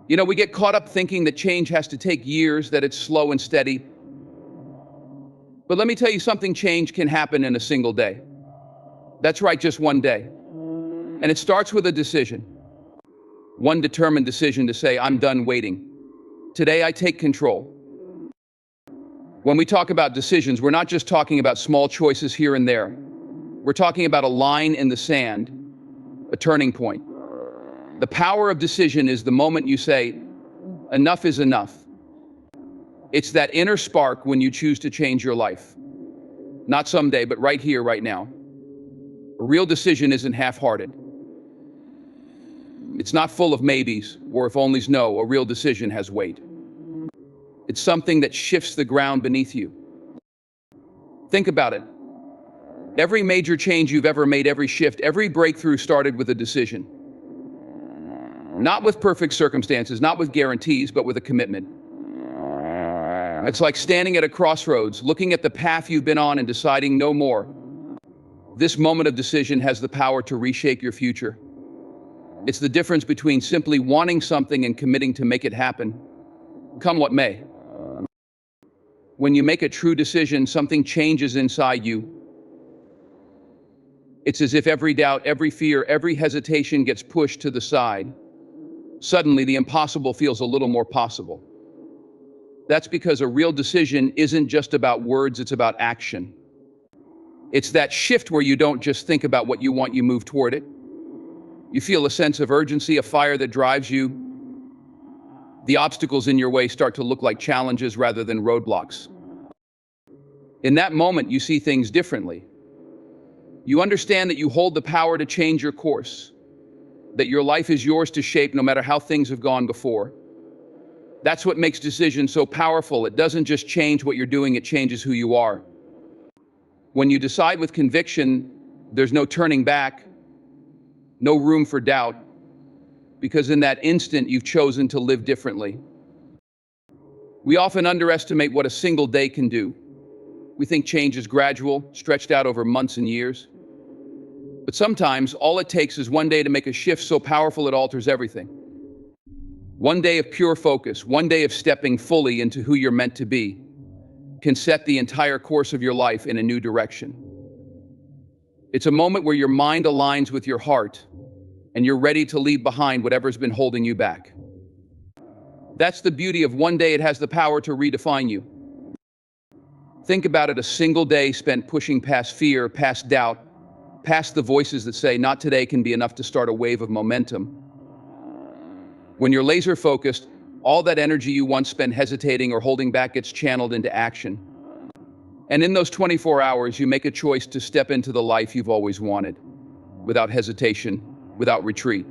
We get caught up thinking that change has to take years, that it's slow and steady. But let me tell you something, change can happen in a single day. That's right, just one day. And it starts with a decision. One determined decision to say, I'm done waiting. Today I take control. When we talk about decisions, we're not just talking about small choices here and there. We're talking about a line in the sand, a turning point. The power of decision is the moment you say, enough is enough. It's that inner spark when you choose to change your life. Not someday, but right here, right now. A real decision isn't half-hearted. It's not full of maybes or if onlys. No, a real decision has weight. It's something that shifts the ground beneath you. Think about it. Every major change you've ever made, every shift, every breakthrough started with a decision. Not with perfect circumstances, not with guarantees, but with a commitment. It's like standing at a crossroads, looking at the path you've been on and deciding no more. This moment of decision has the power to reshape your future. It's the difference between simply wanting something and committing to make it happen, come what may. When you make a true decision, something changes inside you. It's as if every doubt, every fear, every hesitation gets pushed to the side. Suddenly, the impossible feels a little more possible. That's because a real decision isn't just about words, it's about action. It's that shift where you don't just think about what you want, you move toward it. You feel a sense of urgency, a fire that drives you. The obstacles in your way start to look like challenges rather than roadblocks. In that moment, you see things differently. You understand that you hold the power to change your course, that your life is yours to shape no matter how things have gone before. That's what makes decisions so powerful. It doesn't just change what you're doing, it changes who you are. When you decide with conviction, there's no turning back, no room for doubt, because in that instant, you've chosen to live differently. We often underestimate what a single day can do. We think change is gradual, stretched out over months and years. But sometimes, all it takes is one day to make a shift so powerful it alters everything. One day of pure focus, one day of stepping fully into who you're meant to be, can set the entire course of your life in a new direction. It's a moment where your mind aligns with your heart, and you're ready to leave behind whatever's been holding you back. That's the beauty of one day. It has the power to redefine you. Think about it, a single day spent pushing past fear, past doubt, past the voices that say, not today, can be enough to start a wave of momentum. When you're laser focused, all that energy you once spent hesitating or holding back gets channeled into action. And in those 24 hours, you make a choice to step into the life you've always wanted, without hesitation, without retreat.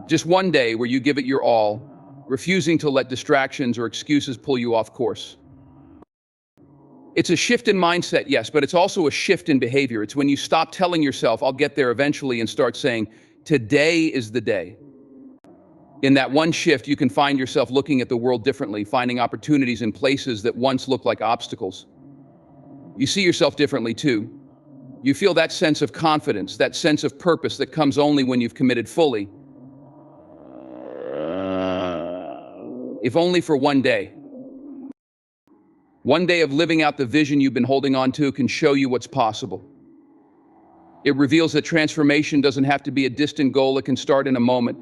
Just one day where you give it your all, refusing to let distractions or excuses pull you off course. It's a shift in mindset, yes, but it's also a shift in behavior. It's when you stop telling yourself, I'll get there eventually, and start saying, today is the day. In that one shift, you can find yourself looking at the world differently, finding opportunities in places that once looked like obstacles. You see yourself differently too. You feel that sense of confidence, that sense of purpose that comes only when you've committed fully. If only for one day. One day of living out the vision you've been holding on to can show you what's possible. It reveals that transformation doesn't have to be a distant goal. It can start in a moment,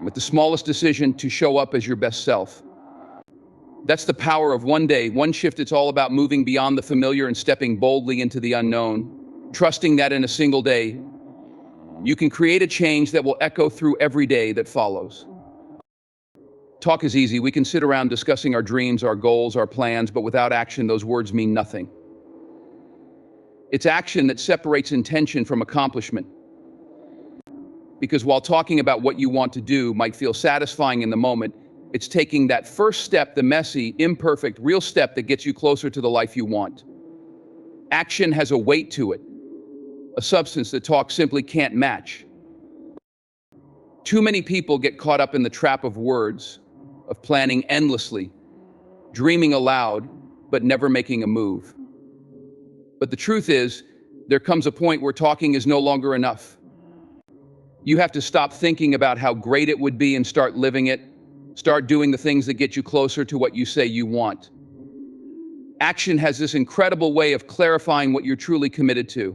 with the smallest decision to show up as your best self. That's the power of one day, one shift. It's all about moving beyond the familiar and stepping boldly into the unknown, trusting that in a single day, you can create a change that will echo through every day that follows. Talk is easy. We can sit around discussing our dreams, our goals, our plans, but without action, those words mean nothing. It's action that separates intention from accomplishment. Because while talking about what you want to do might feel satisfying in the moment, it's taking that first step, the messy, imperfect, real step that gets you closer to the life you want. Action has a weight to it, a substance that talk simply can't match. Too many people get caught up in the trap of words, of planning endlessly, dreaming aloud, but never making a move. But the truth is, there comes a point where talking is no longer enough. You have to stop thinking about how great it would be and start living it. Start doing the things that get you closer to what you say you want. Action has this incredible way of clarifying what you're truly committed to.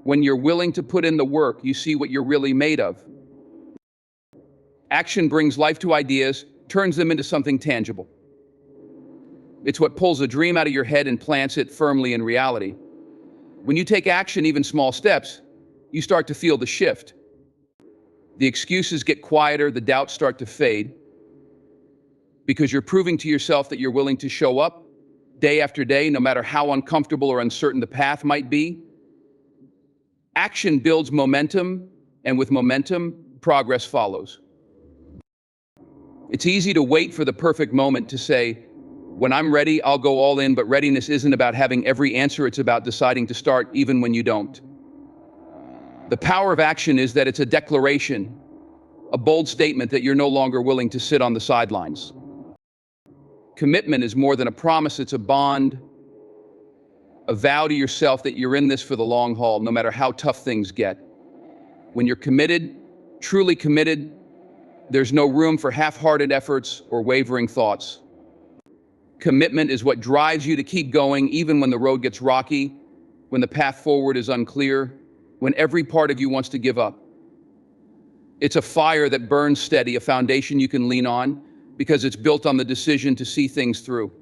When you're willing to put in the work, you see what you're really made of. Action brings life to ideas, turns them into something tangible. It's what pulls a dream out of your head and plants it firmly in reality. When you take action, even small steps, you start to feel the shift. The excuses get quieter, the doubts start to fade, because you're proving to yourself that you're willing to show up day after day, no matter how uncomfortable or uncertain the path might be. Action builds momentum, and with momentum, progress follows. It's easy to wait for the perfect moment to say, when I'm ready, I'll go all in, but readiness isn't about having every answer, it's about deciding to start even when you don't. The power of action is that it's a declaration, a bold statement that you're no longer willing to sit on the sidelines. Commitment is more than a promise, it's a bond, a vow to yourself that you're in this for the long haul, no matter how tough things get. When you're committed, truly committed, there's no room for half-hearted efforts or wavering thoughts. Commitment is what drives you to keep going even when the road gets rocky, when the path forward is unclear, when every part of you wants to give up. It's a fire that burns steady, a foundation you can lean on, because it's built on the decision to see things through.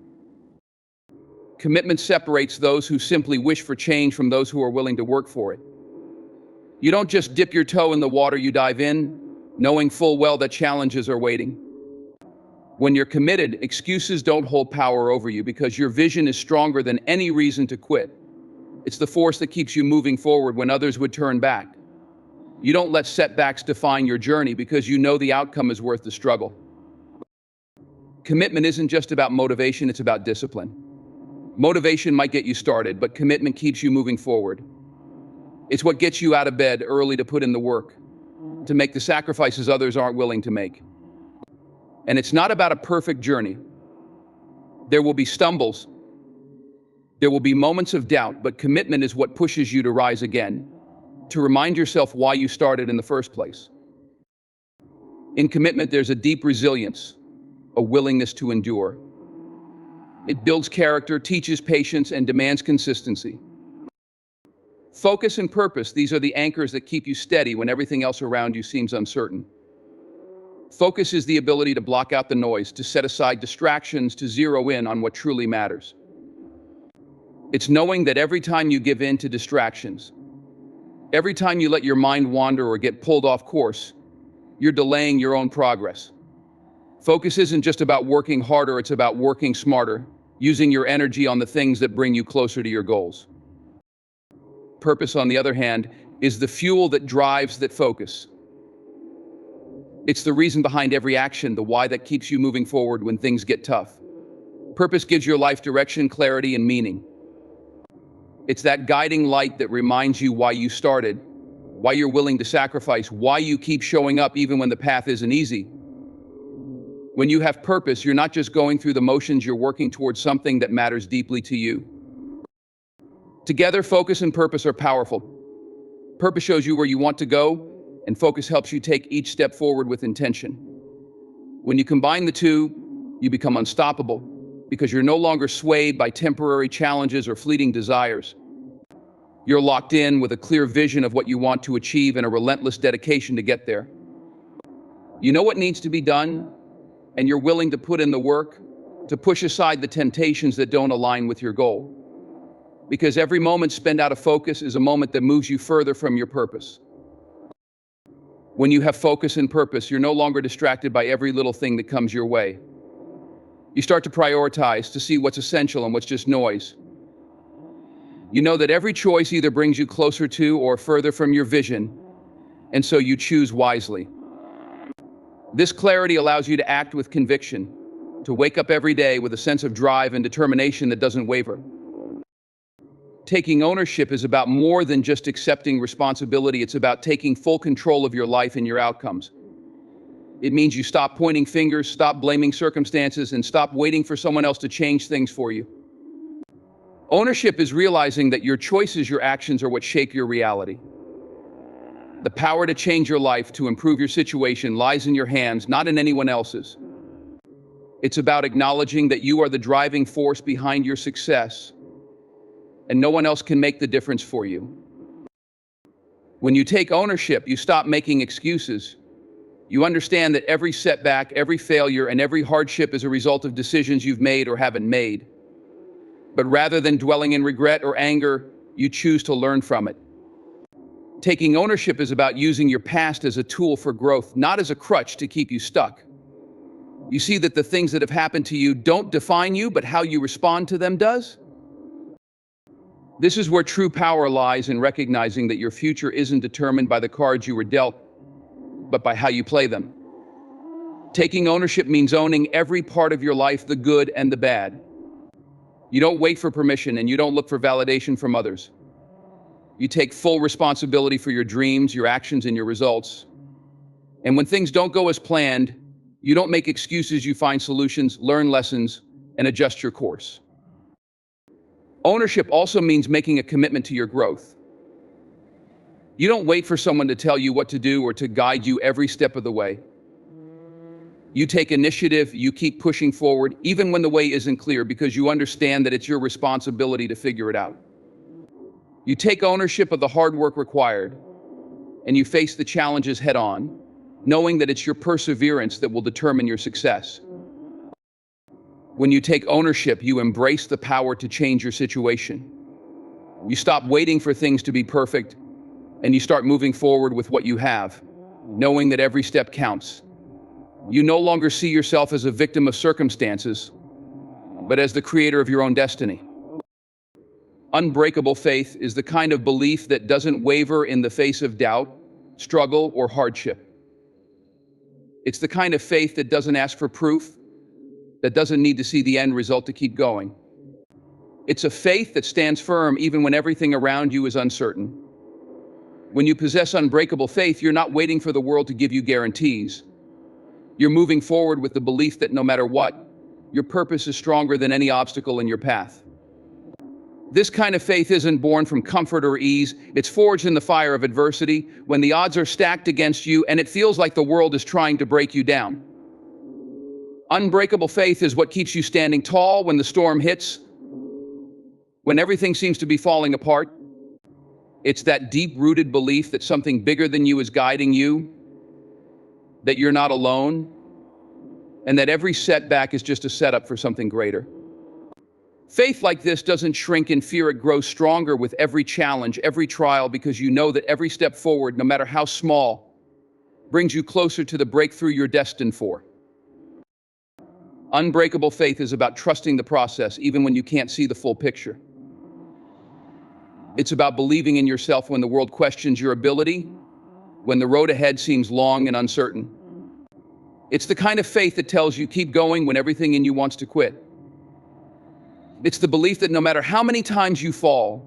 Commitment separates those who simply wish for change from those who are willing to work for it. You don't just dip your toe in the water, you dive in, knowing full well that challenges are waiting. When you're committed, excuses don't hold power over you because your vision is stronger than any reason to quit. It's the force that keeps you moving forward when others would turn back. You don't let setbacks define your journey because you know the outcome is worth the struggle. Commitment isn't just about motivation, it's about discipline. Motivation might get you started, but commitment keeps you moving forward. It's what gets you out of bed early to put in the work, to make the sacrifices others aren't willing to make. And it's not about a perfect journey. There will be stumbles. There will be moments of doubt, but commitment is what pushes you to rise again, to remind yourself why you started in the first place. In commitment, there's a deep resilience, a willingness to endure. It builds character, teaches patience, and demands consistency. Focus and purpose, these are the anchors that keep you steady when everything else around you seems uncertain. Focus is the ability to block out the noise, to set aside distractions, to zero in on what truly matters. It's knowing that every time you give in to distractions, every time you let your mind wander or get pulled off course, you're delaying your own progress. Focus isn't just about working harder, it's about working smarter, using your energy on the things that bring you closer to your goals. Purpose, on the other hand, is the fuel that drives that focus. It's the reason behind every action, the why that keeps you moving forward when things get tough. Purpose gives your life direction, clarity, and meaning. It's that guiding light that reminds you why you started, why you're willing to sacrifice, why you keep showing up even when the path isn't easy. When you have purpose, you're not just going through the motions, you're working towards something that matters deeply to you. Together, focus and purpose are powerful. Purpose shows you where you want to go, and focus helps you take each step forward with intention. When you combine the two, you become unstoppable because you're no longer swayed by temporary challenges or fleeting desires. You're locked in with a clear vision of what you want to achieve and a relentless dedication to get there. You know what needs to be done, and you're willing to put in the work to push aside the temptations that don't align with your goal. Because every moment spent out of focus is a moment that moves you further from your purpose. When you have focus and purpose, you're no longer distracted by every little thing that comes your way. You start to prioritize, to see what's essential and what's just noise. You know that every choice either brings you closer to or further from your vision, and so you choose wisely. This clarity allows you to act with conviction, to wake up every day with a sense of drive and determination that doesn't waver. Taking ownership is about more than just accepting responsibility. It's about taking full control of your life and your outcomes. It means you stop pointing fingers, stop blaming circumstances, and stop waiting for someone else to change things for you. Ownership is realizing that your choices, your actions are what shape your reality. The power to change your life, to improve your situation, lies in your hands, not in anyone else's. It's about acknowledging that you are the driving force behind your success, and no one else can make the difference for you. When you take ownership, you stop making excuses. You understand that every setback, every failure, and every hardship is a result of decisions you've made or haven't made. But rather than dwelling in regret or anger, you choose to learn from it. Taking ownership is about using your past as a tool for growth, not as a crutch to keep you stuck. You see that the things that have happened to you don't define you, but how you respond to them does? This is where true power lies, in recognizing that your future isn't determined by the cards you were dealt, but by how you play them. Taking ownership means owning every part of your life, the good and the bad. You don't wait for permission, and you don't look for validation from others. You take full responsibility for your dreams, your actions, and your results. And when things don't go as planned, you don't make excuses, you find solutions, learn lessons, and adjust your course. Ownership also means making a commitment to your growth. You don't wait for someone to tell you what to do or to guide you every step of the way. You take initiative, you keep pushing forward, even when the way isn't clear, because you understand that it's your responsibility to figure it out. You take ownership of the hard work required, and you face the challenges head on, knowing that it's your perseverance that will determine your success. When you take ownership, you embrace the power to change your situation. You stop waiting for things to be perfect, and you start moving forward with what you have, knowing that every step counts. You no longer see yourself as a victim of circumstances, but as the creator of your own destiny. Unbreakable faith is the kind of belief that doesn't waver in the face of doubt, struggle, or hardship. It's the kind of faith that doesn't ask for proof, that doesn't need to see the end result to keep going. It's a faith that stands firm even when everything around you is uncertain. When you possess unbreakable faith, you're not waiting for the world to give you guarantees. You're moving forward with the belief that no matter what, your purpose is stronger than any obstacle in your path. This kind of faith isn't born from comfort or ease. It's forged in the fire of adversity, when the odds are stacked against you and it feels like the world is trying to break you down. Unbreakable faith is what keeps you standing tall when the storm hits, when everything seems to be falling apart. It's that deep-rooted belief that something bigger than you is guiding you, that you're not alone, and that every setback is just a setup for something greater. Faith like this doesn't shrink in fear, it grows stronger with every challenge, every trial, because you know that every step forward, no matter how small, brings you closer to the breakthrough you're destined for. Unbreakable faith is about trusting the process, even when you can't see the full picture. It's about believing in yourself when the world questions your ability, when the road ahead seems long and uncertain. It's the kind of faith that tells you keep going when everything in you wants to quit. It's the belief that no matter how many times you fall,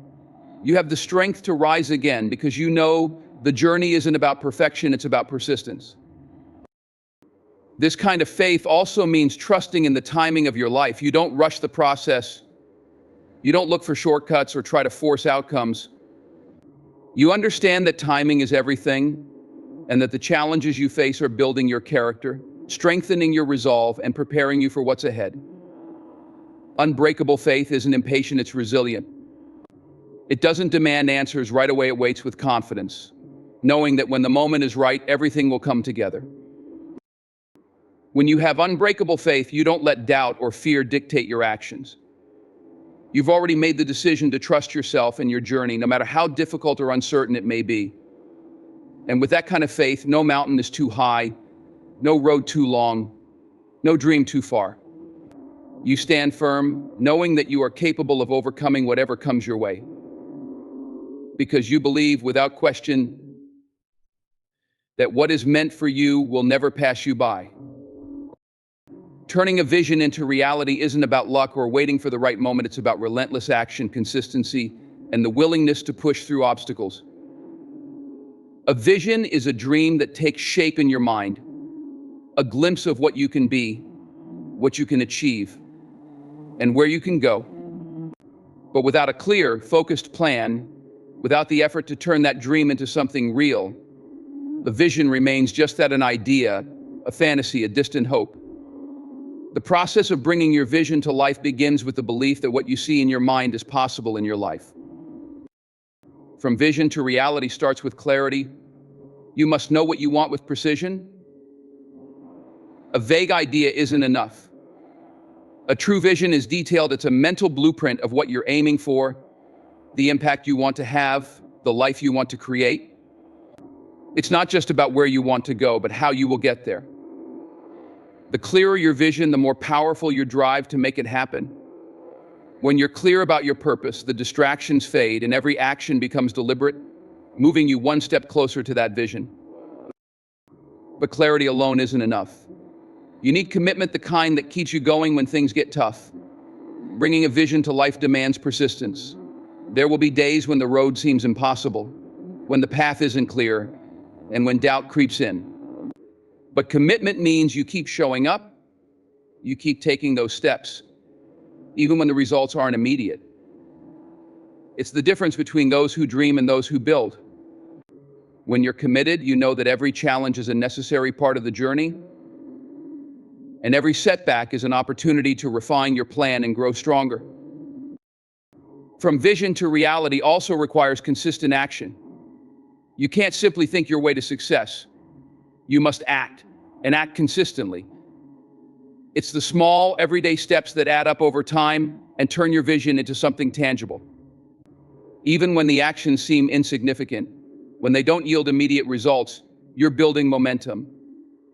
you have the strength to rise again, because you know the journey isn't about perfection, it's about persistence. This kind of faith also means trusting in the timing of your life. You don't rush the process. You don't look for shortcuts or try to force outcomes. You understand that timing is everything, and that the challenges you face are building your character, strengthening your resolve, and preparing you for what's ahead. Unbreakable faith isn't impatient, it's resilient. It doesn't demand answers right away, it waits with confidence, knowing that when the moment is right, everything will come together. When you have unbreakable faith, you don't let doubt or fear dictate your actions. You've already made the decision to trust yourself and your journey, no matter how difficult or uncertain it may be. And with that kind of faith, no mountain is too high, no road too long, no dream too far. You stand firm, knowing that you are capable of overcoming whatever comes your way. Because you believe without question that what is meant for you will never pass you by. Turning a vision into reality isn't about luck or waiting for the right moment, it's about relentless action, consistency, and the willingness to push through obstacles. A vision is a dream that takes shape in your mind, a glimpse of what you can be, what you can achieve, and where you can go. But without a clear, focused plan, without the effort to turn that dream into something real, The vision remains just that, an idea, a fantasy, a distant hope. The process of bringing your vision to life begins with the belief that what you see in your mind is possible in your life. From vision to reality starts with clarity. You must know what you want with precision. A vague idea isn't enough. A true vision is detailed. It's a mental blueprint of what you're aiming for, the impact you want to have, the life you want to create. It's not just about where you want to go, but how you will get there. The clearer your vision, the more powerful your drive to make it happen. When you're clear about your purpose, the distractions fade and every action becomes deliberate, moving you one step closer to that vision. But clarity alone isn't enough. You need commitment, the kind that keeps you going when things get tough. Bringing a vision to life demands persistence. There will be days when the road seems impossible, when the path isn't clear, and when doubt creeps in. But commitment means you keep showing up, you keep taking those steps, even when the results aren't immediate. It's the difference between those who dream and those who build. When you're committed, you know that every challenge is a necessary part of the journey, and every setback is an opportunity to refine your plan and grow stronger. From vision to reality also requires consistent action. You can't simply think your way to success. You must act, and act consistently. It's the small, everyday steps that add up over time and turn your vision into something tangible. Even when the actions seem insignificant, when they don't yield immediate results, you're building momentum.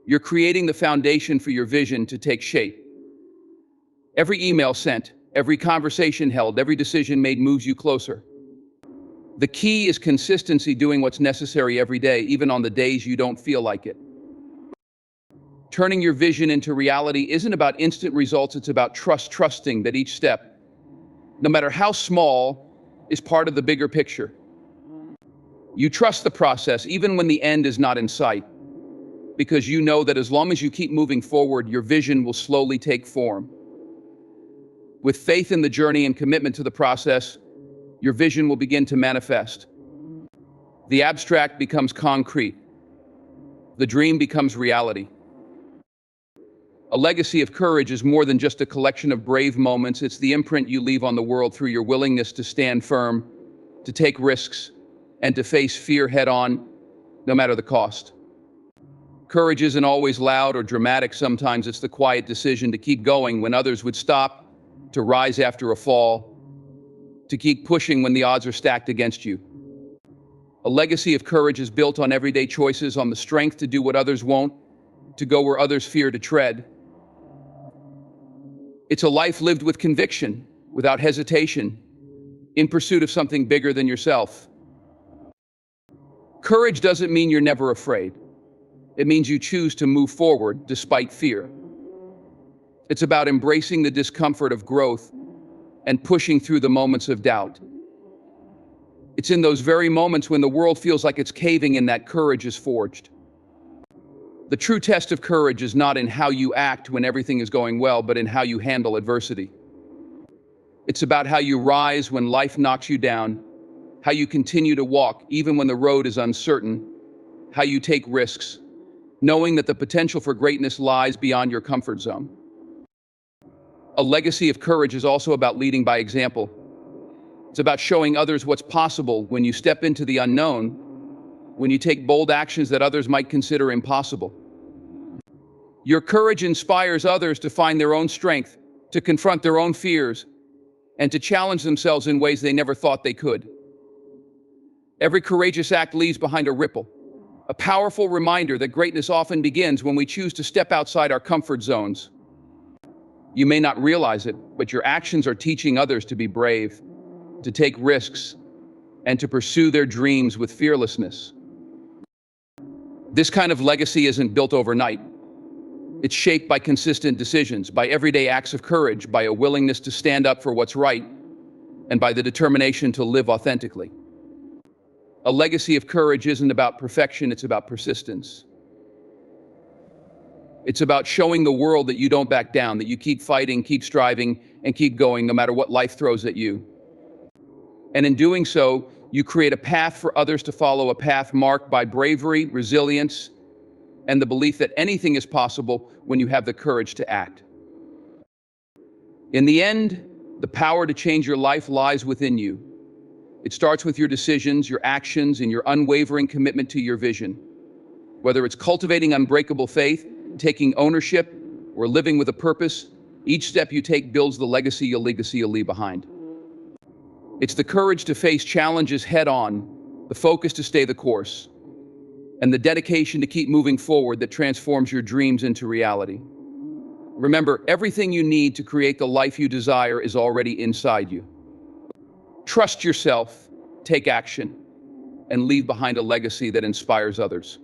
You're creating the foundation for your vision to take shape. Every email sent, every conversation held, every decision made moves you closer. The key is consistency, doing what's necessary every day, even on the days you don't feel like it. Turning your vision into reality isn't about instant results, it's about trusting that each step, no matter how small, is part of the bigger picture. You trust the process even when the end is not in sight, because you know that as long as you keep moving forward, your vision will slowly take form. With faith in the journey and commitment to the process, your vision will begin to manifest. The abstract becomes concrete. The dream becomes reality. A legacy of courage is more than just a collection of brave moments. It's the imprint you leave on the world through your willingness to stand firm, to take risks, and to face fear head-on, no matter the cost. Courage isn't always loud or dramatic. Sometimes it's the quiet decision to keep going when others would stop, to rise after a fall, to keep pushing when the odds are stacked against you. A legacy of courage is built on everyday choices, on the strength to do what others won't, to go where others fear to tread. It's a life lived with conviction, without hesitation, in pursuit of something bigger than yourself. Courage doesn't mean you're never afraid. It means you choose to move forward despite fear. It's about embracing the discomfort of growth and pushing through the moments of doubt. It's in those very moments when the world feels like it's caving in that courage is forged. The true test of courage is not in how you act when everything is going well, but in how you handle adversity. It's about how you rise when life knocks you down, how you continue to walk even when the road is uncertain, how you take risks, knowing that the potential for greatness lies beyond your comfort zone. A legacy of courage is also about leading by example. It's about showing others what's possible when you step into the unknown, when you take bold actions that others might consider impossible. Your courage inspires others to find their own strength, to confront their own fears, and to challenge themselves in ways they never thought they could. Every courageous act leaves behind a ripple, a powerful reminder that greatness often begins when we choose to step outside our comfort zones. You may not realize it, but your actions are teaching others to be brave, to take risks, and to pursue their dreams with fearlessness. This kind of legacy isn't built overnight. It's shaped by consistent decisions, by everyday acts of courage, by a willingness to stand up for what's right, and by the determination to live authentically. A legacy of courage isn't about perfection, it's about persistence. It's about showing the world that you don't back down, that you keep fighting, keep striving, and keep going no matter what life throws at you. And in doing so, You create a path for others to follow, a path marked by bravery, resilience, and the belief that anything is possible when you have the courage to act. In the end, the power to change your life lies within you. It starts with your decisions, your actions, and your unwavering commitment to your vision. Whether it's cultivating unbreakable faith, taking ownership, or living with a purpose, each step you take builds the legacy you'll leave behind. It's the courage to face challenges head on, the focus to stay the course, and the dedication to keep moving forward that transforms your dreams into reality. Remember, everything you need to create the life you desire is already inside you. Trust yourself, take action, and leave behind a legacy that inspires others.